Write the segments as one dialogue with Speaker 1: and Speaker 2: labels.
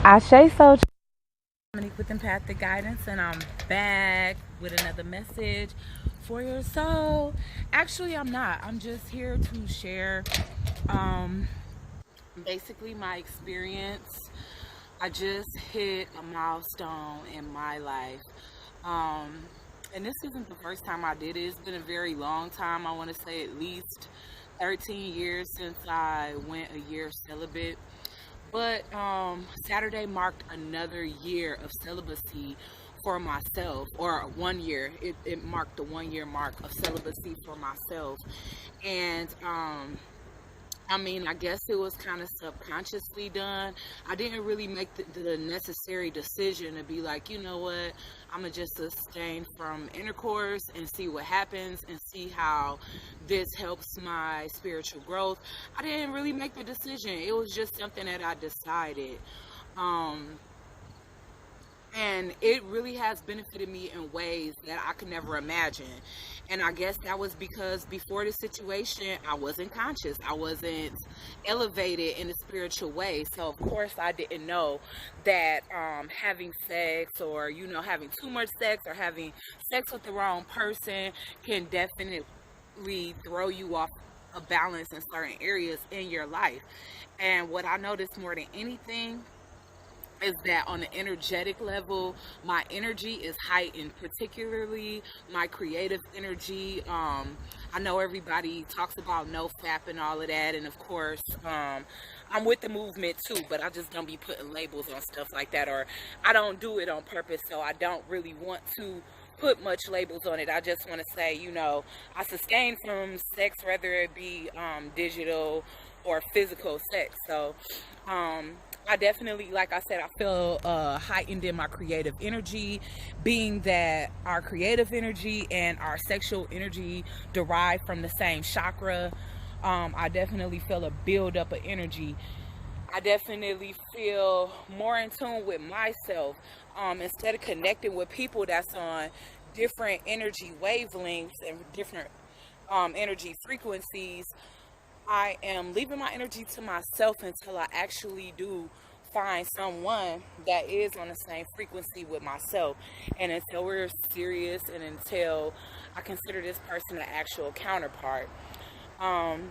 Speaker 1: Ashe so Dominique with Empathic Guidance, and I'm back with another message for your soul. Actually, I'm not. I'm just here to share um, basically my experience. I just hit a milestone in my life. Um, and this isn't the first time I did it. It's been a very long time. I want to say at least 13 years since I went a year celibate. But Saturday marked another year of celibacy for myself, or 1 year. It marked the 1 year mark of celibacy for myself. And I mean, I guess it was kind of subconsciously done. I didn't really make the necessary decision to be like, you know what, I'm going to just abstain from intercourse and see what happens and see how this helps my spiritual growth. I didn't really make the decision. It was just something that I decided. Um, and it really has benefited me in ways that I could never imagine. And I guess that was because before the situation, I wasn't conscious. I wasn't elevated in a spiritual way. So of course I didn't know that having sex, or having too much sex, or having sex with the wrong person can definitely throw you off a balance in certain areas in your life. And what I noticed more than anything is that on the energetic level, my energy is heightened, particularly my creative energy. I know everybody talks about no fap and all of that, and of course, I'm with the movement too, but I just don't be putting labels on stuff like that, or I don't do it on purpose, so I don't really want to put much labels on it. I just want to say, I sustain from sex, whether it be digital or physical sex. So I definitely, like I said, I feel heightened in my creative energy, being that our creative energy and our sexual energy derive from the same chakra. I definitely feel a build-up of energy. I definitely feel more in tune with myself. Instead of connecting with people that's on different energy wavelengths and different energy frequencies, I am leaving my energy to myself until I actually do find someone that is on the same frequency with myself, and until we're serious, and until I consider this person an actual counterpart. Um,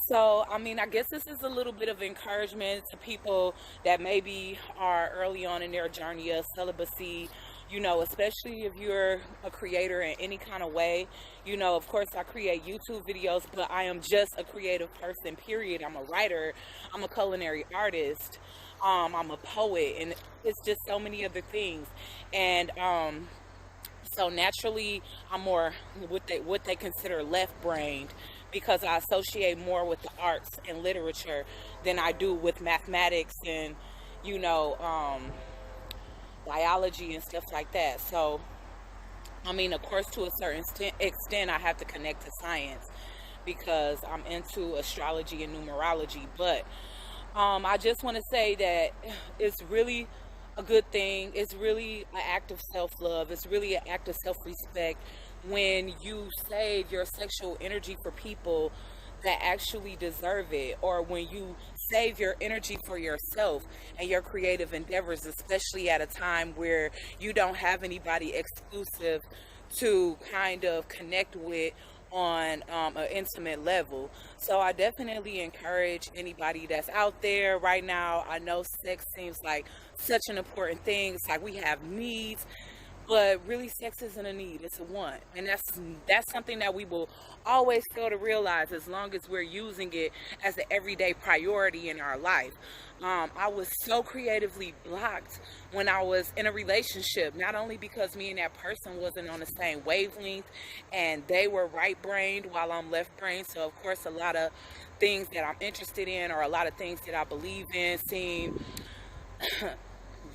Speaker 1: so, I mean, I guess this is a little bit of encouragement to people that maybe are early on in their journey of celibacy, especially if you're a creator in any kind of way. Of course, I create YouTube videos, but I am just a creative person, period. I'm a writer, I'm a culinary artist, I'm a poet, and it's just so many other things. And so naturally, I'm more what they consider left-brained, because I associate more with the arts and literature than I do with mathematics and you know um, biology and stuff like that. So I mean, of course, to a certain extent, I have to connect to science because I'm into astrology and numerology. But I just want to say that it's really a good thing. It's really an act of self-love. It's really an act of self-respect when you save your sexual energy for people that actually deserve it, or when you save your energy for yourself and your creative endeavors, especially at a time where you don't have anybody exclusive to kind of connect with on an intimate level. So I definitely encourage anybody that's out there right now. I know sex seems like such an important thing. It's like we have needs, but really sex isn't a need, it's a want. And that's something that we will always fail to realize as long as we're using it as an everyday priority in our life. I was so creatively blocked when I was in a relationship, not only because me and that person wasn't on the same wavelength and they were right brained while I'm left brained. So of course a lot of things that I'm interested in, or a lot of things that I believe in, seem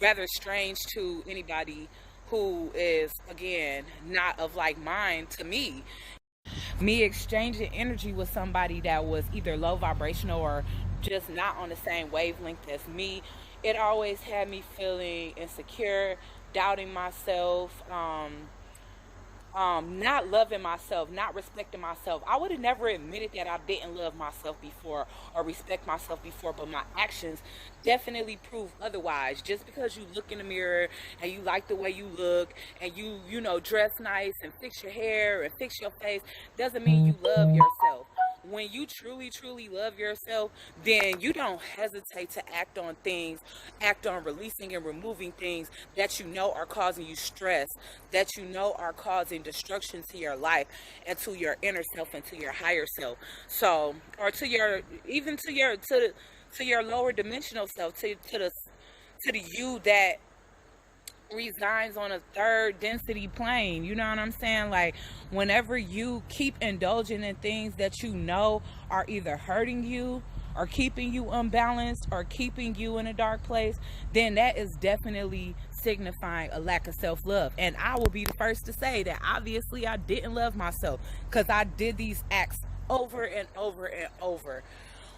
Speaker 1: rather strange to anybody who is, again, not of like mind to me. Me exchanging energy with somebody that was either low vibrational or just not on the same wavelength as me, it always had me feeling insecure, doubting myself, not loving myself, not respecting myself. I would have never admitted that I didn't love myself before or respect myself before, but my actions definitely prove otherwise. Just because you look in the mirror and you like the way you look and you know, dress nice and fix your hair and fix your face, doesn't mean you love yourself. When you truly, truly love yourself, then you don't hesitate to act on things, act on releasing and removing things that you know are causing you stress, that you know are causing destruction to your life and to your inner self and to your higher self. So, or to your, even to your lower dimensional self, to the you that resides on a third density plane. You know what I'm saying? Like, whenever you keep indulging in things that you know are either hurting you or keeping you unbalanced or keeping you in a dark place, then that is definitely signifying a lack of self-love. And I will be the first to say that obviously I didn't love myself, because I did these acts over and over and over.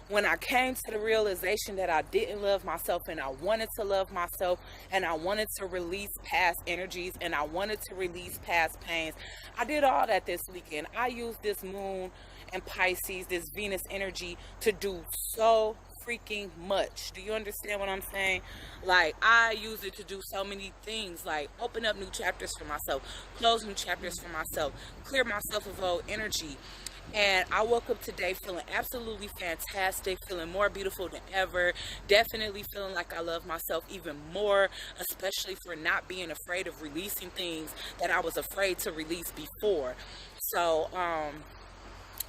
Speaker 1: When I came to the realization that I didn't love myself and I wanted to love myself and I wanted to release past energies and I wanted to release past pains, I did all that this weekend. I used this moon and Pisces, this Venus energy, to do so freaking much. Do you understand what I'm saying? Like, I use it to do so many things, like open up new chapters for myself, close new chapters for myself, clear myself of old energy. And I woke up today feeling absolutely fantastic, feeling more beautiful than ever, definitely feeling like I love myself even more, especially for not being afraid of releasing things that I was afraid to release before. So,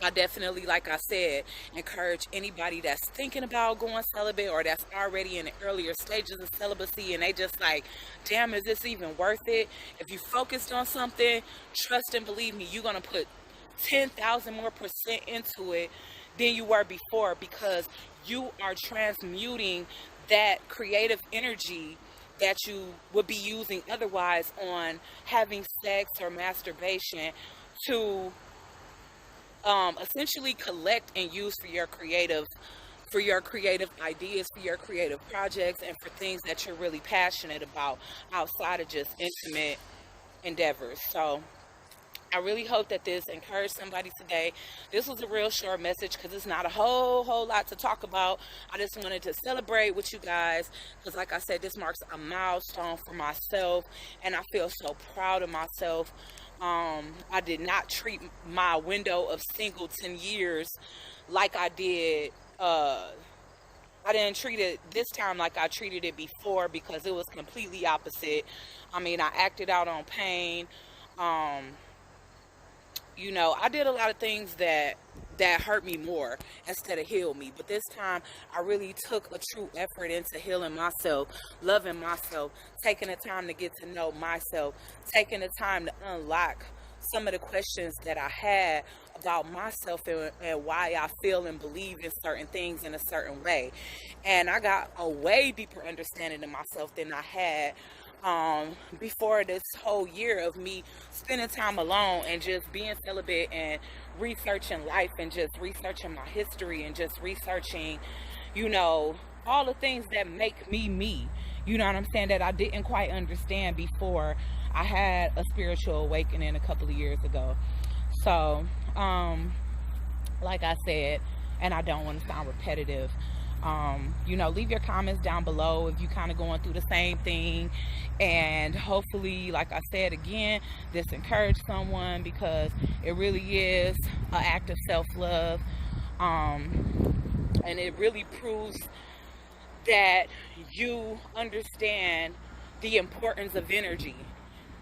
Speaker 1: I definitely, like I said, encourage anybody that's thinking about going celibate or that's already in the earlier stages of celibacy and they just like, damn, is this even worth it? If you focused on something, trust and believe me, you're going to put 10,000 more percent into it than you were before, because you are transmuting that creative energy that you would be using otherwise on having sex or masturbation to essentially collect and use for your creative ideas, for your creative projects, and for things that you're really passionate about outside of just intimate endeavors. So I really hope that this encouraged somebody today. This was a real short message because it's not a whole lot to talk about. I just wanted to celebrate with you guys because, like I said, this marks a milestone for myself, and I feel so proud of myself. I did not treat my window of single 10 years like I did. I didn't treat it this time like I treated it before, because it was completely opposite. I mean, I acted out on pain. You know, I did a lot of things that hurt me more instead of heal me. But this time, I really took a true effort into healing myself, loving myself, taking the time to get to know myself, taking the time to unlock some of the questions that I had about myself and why I feel and believe in certain things in a certain way. And I got a way deeper understanding of myself than I had before this whole year of me spending time alone and just being celibate and researching life and just researching my history and just researching, you know, all the things that make me me. You know what I'm saying? That I didn't quite understand before I had a spiritual awakening a couple of years ago. So, like I said, and I don't want to sound repetitive, you know, leave your comments down below if you kind of going through the same thing, and hopefully, like I said again, this encouraged someone, because it really is an act of self-love, and it really proves that you understand the importance of energy,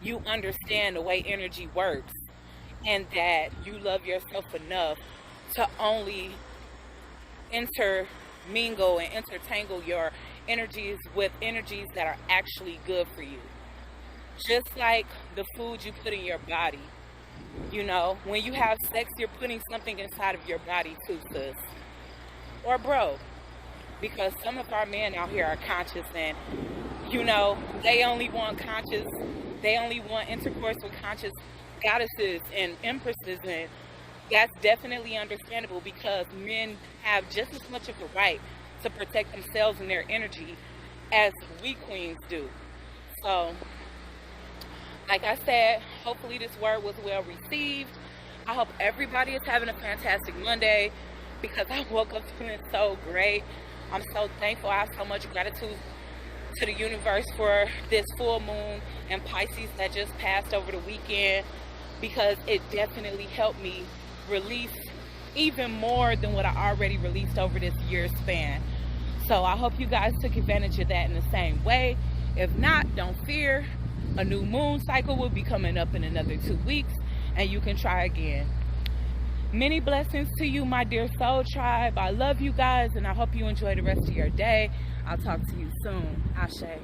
Speaker 1: you understand the way energy works, and that you love yourself enough to only intermingle and intertangle your energies with energies that are actually good for you. Just like the food you put in your body. You know, when you have sex, you're putting something inside of your body too, sis. Or bro. Because some of our men out here are conscious, and, you know, they only want intercourse with conscious goddesses and empresses, and that's definitely understandable, because men have just as much of a right to protect themselves and their energy as we queens do. So, like I said, Hopefully this word was well received. I hope everybody is having a fantastic Monday, because I woke up feeling so great. I'm so thankful. I have so much gratitude to the universe for this full moon in Pisces that just passed over the weekend, because it definitely helped me release even more than what I already released over this year span. So I hope you guys took advantage of that in the same way. If not, don't fear. A new moon cycle will be coming up in another 2 weeks, and you can try again. Many blessings to you, my dear soul tribe. I love you guys, and I hope you enjoy the rest of your day. I'll talk to you soon. Ashe.